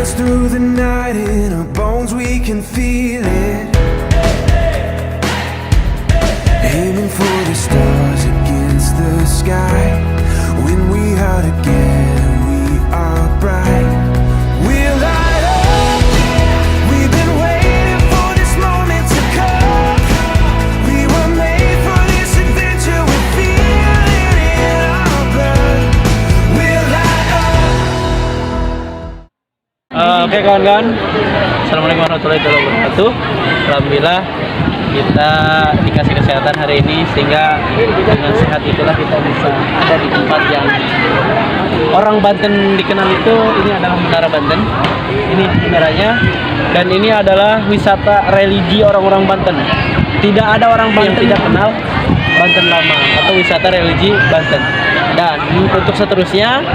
dance through the night, in our bones we can feel it. Aiming for the stars against the sky. When we are together, we are bright. We'll light up. We've been waiting for this moment to come. We were made for this adventure. We feel it in our blood. We'll light up. Oke kawan-kawan, Assalamualaikum warahmatullahi wabarakatuh. Alhamdulillah kita dikasih kesehatan hari ini, sehingga dengan sehat itulah kita bisa ada di tempat yang orang Banten dikenal itu. Ini adalah Menara Banten, ini kameranya, dan ini adalah wisata religi orang-orang Banten. Tidak ada orang Banten yang tidak kenal Banten Lama atau wisata religi Banten. Dan untuk seterusnya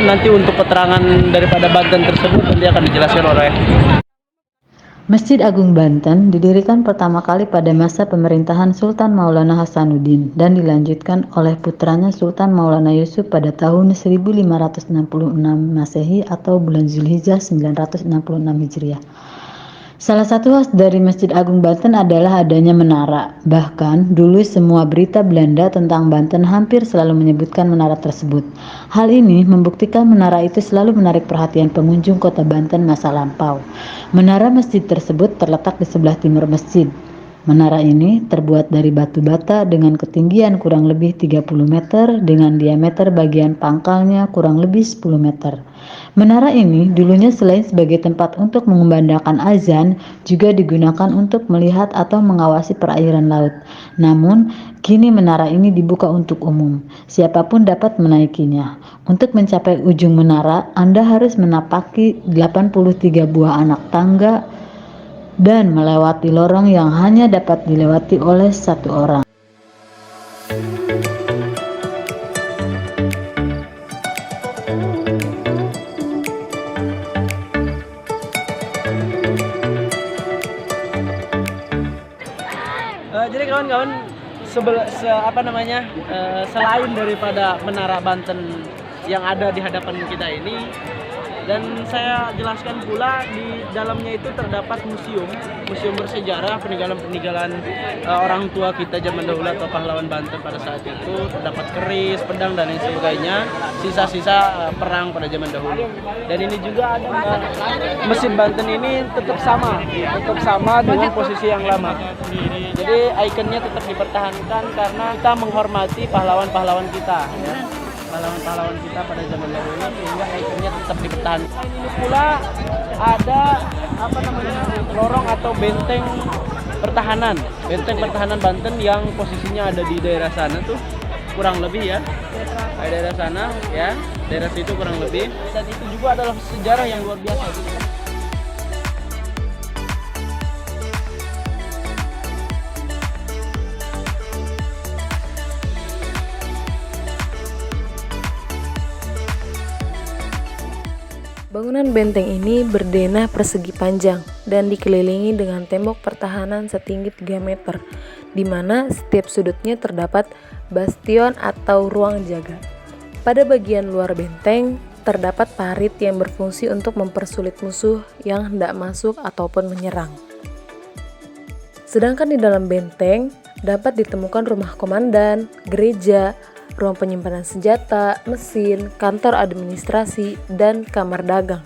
nanti untuk keterangan daripada Banten tersebut nanti akan dijelaskan oleh Masjid Agung Banten didirikan pertama kali pada masa pemerintahan Sultan Maulana Hasanuddin dan dilanjutkan oleh putranya Sultan Maulana Yusuf pada tahun 1566 Masehi atau bulan Zulhijjah 966 Hijriah. Salah satu khas dari Masjid Agung Banten adalah adanya menara. Bahkan dulu semua berita Belanda tentang Banten hampir selalu menyebutkan menara tersebut. Hal ini membuktikan menara itu selalu menarik perhatian pengunjung kota Banten masa lampau. Menara masjid tersebut terletak di sebelah timur masjid. Menara ini terbuat dari batu bata dengan ketinggian kurang lebih 30 meter dengan diameter bagian pangkalnya kurang lebih 10 meter. Menara ini dulunya selain sebagai tempat untuk mengumandangkan azan, juga digunakan untuk melihat atau mengawasi perairan laut. Namun, kini menara ini dibuka untuk umum. Siapapun dapat menaikinya. Untuk mencapai ujung menara, Anda harus menapaki 83 buah anak tangga dan melewati lorong yang hanya dapat dilewati oleh satu orang. Jadi kawan-kawan, selain daripada Menara Banten yang ada di hadapan kita ini, dan saya jelaskan pula di dalamnya itu terdapat museum bersejarah peninggalan orang tua kita zaman dahulu atau pahlawan Banten pada saat itu. Terdapat keris, pedang dan lain sebagainya, sisa-sisa perang pada zaman dahulu. Dan ini juga ada Masjid Banten ini tetap sama dengan posisi yang lama. Jadi ikonnya tetap dipertahankan karena kita menghormati pahlawan-pahlawan kita, ya. Pahlawan-pahlawan kita pada zaman dahulu, sehingga ikonnya tetap dipertahankan. Ini pula ada lorong atau benteng pertahanan Banten yang posisinya ada di daerah sana tuh, kurang lebih ya, daerah sana ya, daerah situ kurang lebih. Dan itu juga adalah sejarah yang luar biasa. Bangunan benteng ini berdenah persegi panjang dan dikelilingi dengan tembok pertahanan setinggi 3 meter, di mana setiap sudutnya terdapat bastion atau ruang jaga. Pada bagian luar benteng, terdapat parit yang berfungsi untuk mempersulit musuh yang hendak masuk ataupun menyerang. Sedangkan di dalam benteng dapat ditemukan rumah komandan, gereja, ruang penyimpanan senjata, mesin, kantor administrasi, dan kamar dagang.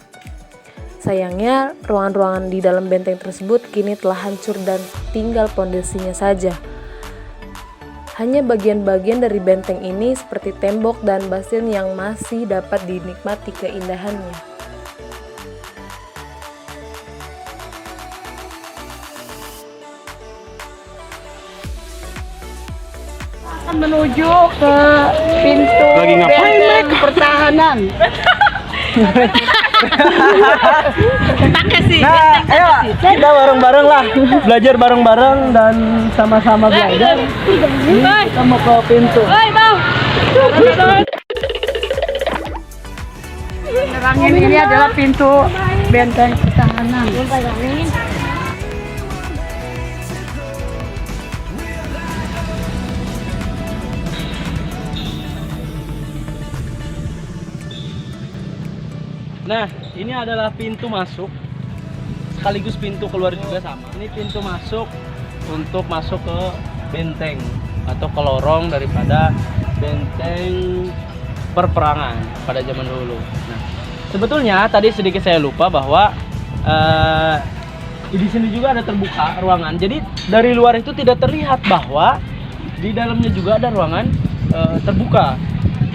Sayangnya, ruangan-ruangan di dalam benteng tersebut kini telah hancur dan tinggal pondasinya saja. Hanya bagian-bagian dari benteng ini seperti tembok dan bastion yang masih dapat dinikmati keindahannya. Menuju ke pintu benteng pertahanan. Pakai sih. Nah, ayo kita bareng-bareng lah, belajar bareng-bareng dan sama-sama belajar. Kita mau ke pintu. Terangin ini adalah pintu benteng pertahanan. Nah, ini adalah pintu masuk sekaligus pintu keluar juga sama. Ini pintu masuk untuk masuk ke benteng atau ke lorong daripada benteng perperangan pada zaman dulu. Nah, sebetulnya tadi sedikit saya lupa bahwa di sini juga ada terbuka ruangan. Jadi dari luar itu tidak terlihat bahwa di dalamnya juga ada ruangan terbuka.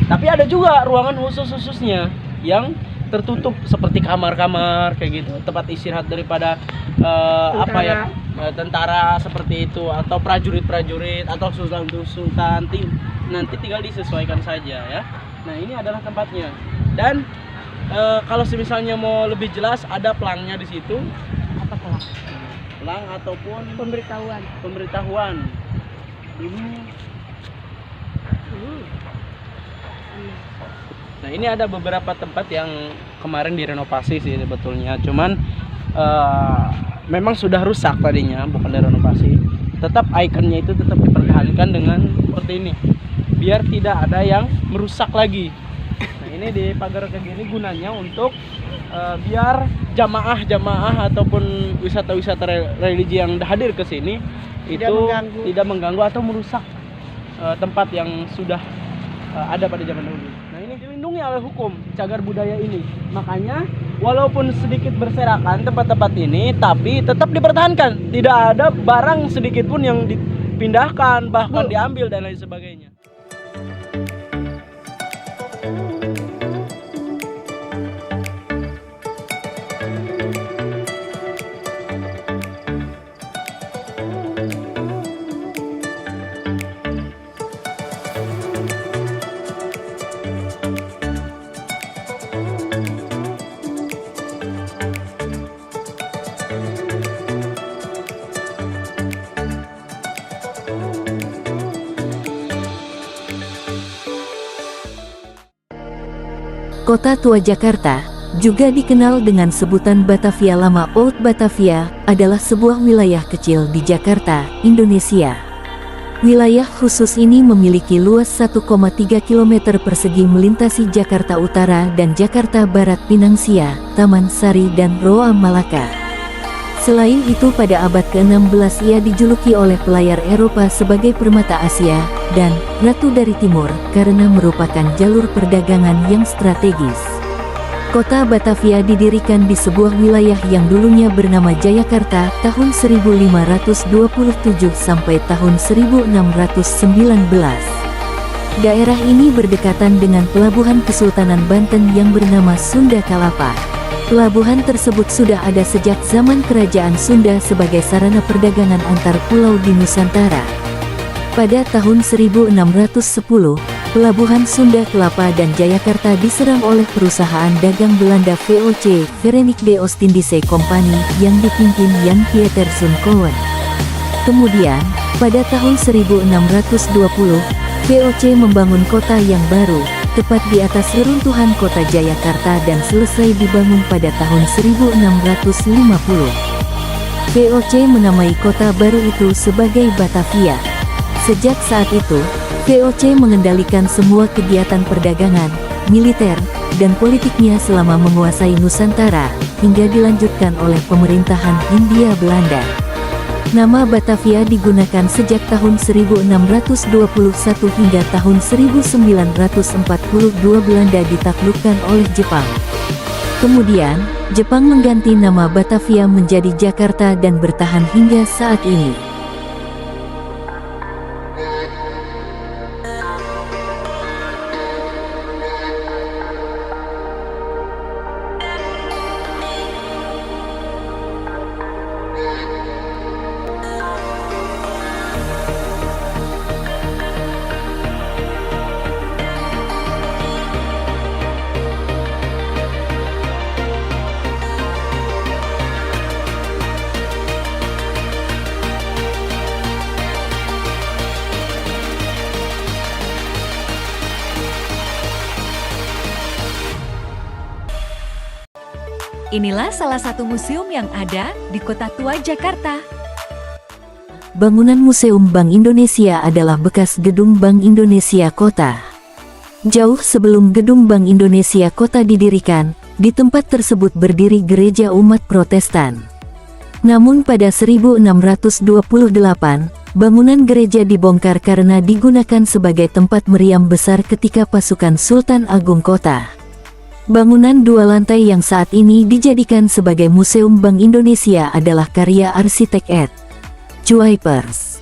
Tapi ada juga ruangan khususnya yang tertutup seperti kamar-kamar kayak gitu, tempat istirahat daripada tentara seperti itu, atau prajurit-prajurit atau sultan nanti tinggal disesuaikan saja ya. Nah, ini adalah tempatnya. Dan kalau misalnya mau lebih jelas, ada pelangnya di situ. Apa pelang? Pelang ataupun Pemberitahuan. Ini. Nah, ini ada beberapa tempat yang kemarin direnovasi sih sebetulnya. Cuman memang sudah rusak tadinya, bukan direnovasi. Tetap ikonnya itu tetap dipertahankan dengan seperti ini, biar tidak ada yang merusak lagi. Nah, ini di pagar kayak gini gunanya untuk biar jamaah ataupun wisata-wisata religi yang hadir ke sini tidak mengganggu atau merusak tempat yang sudah ada pada zaman dahulu. Nah, ini dilindungi oleh hukum cagar budaya ini. Makanya walaupun sedikit berserakan tempat-tempat ini, tapi tetap dipertahankan. Tidak ada barang sedikit pun yang dipindahkan, bahkan diambil dan lain sebagainya. Kota Tua Jakarta, juga dikenal dengan sebutan Batavia Lama Old Batavia, adalah sebuah wilayah kecil di Jakarta, Indonesia. Wilayah khusus ini memiliki luas 1,3 km persegi melintasi Jakarta Utara dan Jakarta Barat, Pinangsia, Taman Sari dan Roa Malaka. Selain itu, pada abad ke-16 ia dijuluki oleh pelayar Eropa sebagai permata Asia dan Ratu dari Timur karena merupakan jalur perdagangan yang strategis. Kota Batavia didirikan di sebuah wilayah yang dulunya bernama Jayakarta tahun 1527 sampai tahun 1619. Daerah ini berdekatan dengan pelabuhan Kesultanan Banten yang bernama Sunda Kalapa. Pelabuhan tersebut sudah ada sejak zaman Kerajaan Sunda sebagai sarana perdagangan antar pulau di Nusantara. Pada tahun 1610, pelabuhan Sunda Kelapa dan Jayakarta diserang oleh perusahaan dagang Belanda VOC, Verenigde Oostindische Compagnie, yang dipimpin Jan Pieterszoon Coen. Kemudian, pada tahun 1620, VOC membangun kota yang baru, tepat di atas reruntuhan kota Jayakarta dan selesai dibangun pada tahun 1650. VOC menamai kota baru itu sebagai Batavia. Sejak saat itu, VOC mengendalikan semua kegiatan perdagangan, militer, dan politiknya selama menguasai Nusantara, hingga dilanjutkan oleh pemerintahan Hindia Belanda. Nama Batavia digunakan sejak tahun 1621 hingga tahun 1942 Belanda ditaklukkan oleh Jepang. Kemudian, Jepang mengganti nama Batavia menjadi Jakarta dan bertahan hingga saat ini. Inilah salah satu museum yang ada di Kota Tua Jakarta. Bangunan Museum Bank Indonesia adalah bekas gedung Bank Indonesia Kota. Jauh sebelum gedung Bank Indonesia Kota didirikan, Di tempat tersebut berdiri gereja umat Protestan. Namun pada 1628, bangunan gereja dibongkar karena digunakan sebagai tempat meriam besar ketika pasukan Sultan Agung Kota. Bangunan 2 lantai yang saat ini dijadikan sebagai Museum Bank Indonesia adalah karya arsitek Ed Kuipers.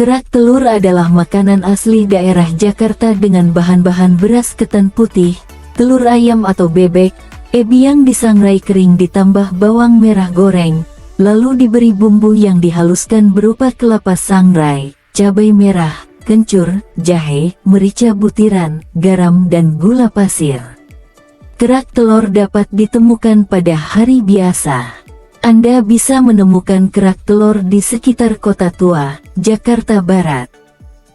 Kerak telur adalah makanan asli daerah Jakarta dengan bahan-bahan beras ketan putih, telur ayam atau bebek, ebi yang disangrai kering ditambah bawang merah goreng, lalu diberi bumbu yang dihaluskan berupa kelapa sangrai, cabai merah, kencur, jahe, merica butiran, garam dan gula pasir. Kerak telur dapat ditemukan pada hari biasa. Anda bisa menemukan kerak telur di sekitar Kota Tua, Jakarta Barat.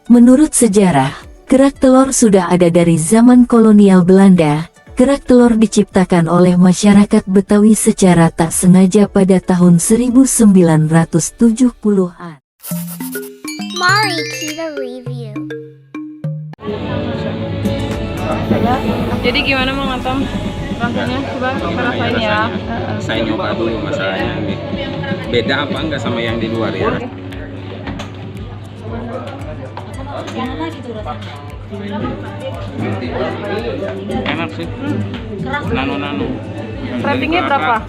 Menurut sejarah, kerak telur sudah ada dari zaman kolonial Belanda. Kerak telur diciptakan oleh masyarakat Betawi secara tak sengaja pada tahun 1970-an. Mari kita review. Jadi gimana Mang Antam? Rasanya coba kita rasain ya. Saya nyoba dulu masalahnya nih. Beda apa enggak sama yang di luar ya? Enak sih. Nano. Ratingnya berapa?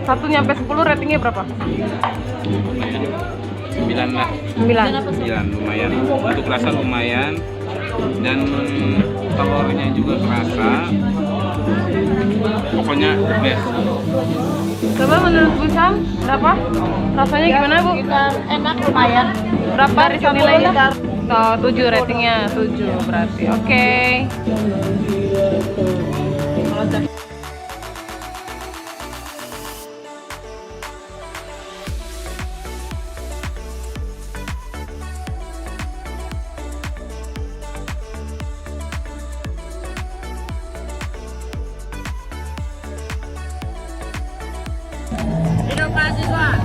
1 nyampe 10 ratingnya berapa? 9 lah. 9 lumayan. Untuk rasa lumayan dan telurnya juga kerasa. Pokoknya the best. Coba menurut Bu Sam, berapa? Rasanya gimana Bu? Enak lumayan. Berapa nilainya? Oh, 7 ratingnya, 7 berarti. Oke. Hidup mahasiswa.